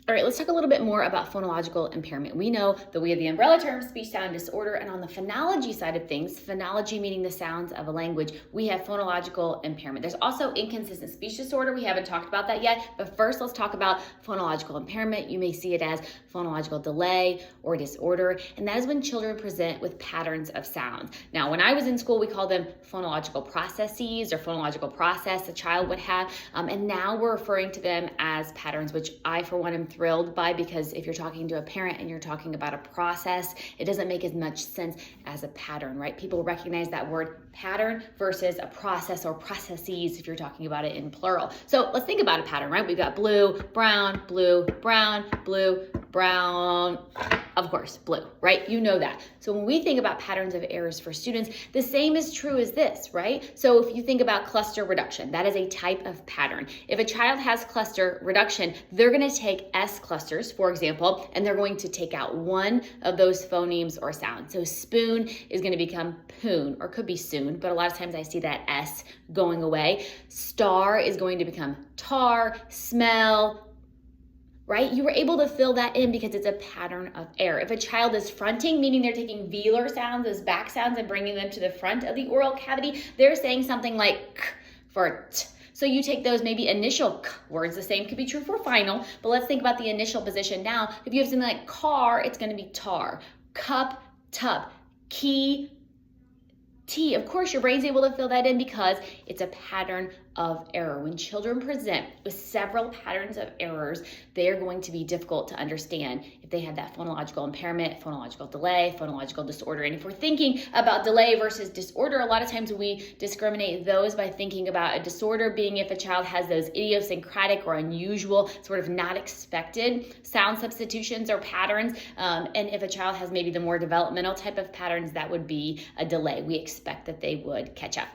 All right, let's talk a little bit more about phonological impairment. We know that we have the umbrella term speech sound disorder, and on the phonology side of things, phonology meaning the sounds of a language, we have phonological impairment. There's also inconsistent speech disorder. We haven't talked about that yet, but first let's talk about phonological impairment. You may see it as phonological delay or disorder, and that is when children present with patterns of sounds. Now, when I was in school, we called them phonological processes or phonological process a child would have, and now we're referring to them as patterns, which I, for one, am thrilled by, because if you're talking to a parent and you're talking about a process, it doesn't make as much sense as a pattern, right? People recognize that word pattern versus a process or processes if you're talking about it in plural. So let's think about a pattern, right? We've got blue, brown, blue, brown, blue, brown, of course, blue, right? You know that. So when we think about patterns of errors for students, the same is true as this, right? So if you think about cluster reduction, that is a type of pattern. If a child has cluster reduction, they're going to take S clusters, for example, and they're going to take out one of those phonemes or sounds. So spoon is going to become poon, or could be soon, but a lot of times I see that S going away. Star is going to become tar, smell, right? You were able to fill that in because it's a pattern of error. If a child is fronting, meaning they're taking velar sounds, those back sounds, and bringing them to the front of the oral cavity, they're saying something like k for t. So you take those maybe initial k words. The same could be true for final, but let's think about the initial position now. If you have something like car, it's going to be tar. Cup, tub. Key, T. Of course, your brain's able to fill that in because it's a pattern of error. When children present with several patterns of errors, they're going to be difficult to understand if they have that phonological impairment, phonological delay, phonological disorder. And if we're thinking about delay versus disorder, a lot of times we discriminate those by thinking about a disorder being if a child has those idiosyncratic or unusual, sort of not expected sound substitutions or patterns. And if a child has maybe the more developmental type of patterns, that would be a delay. We expect that they would catch up.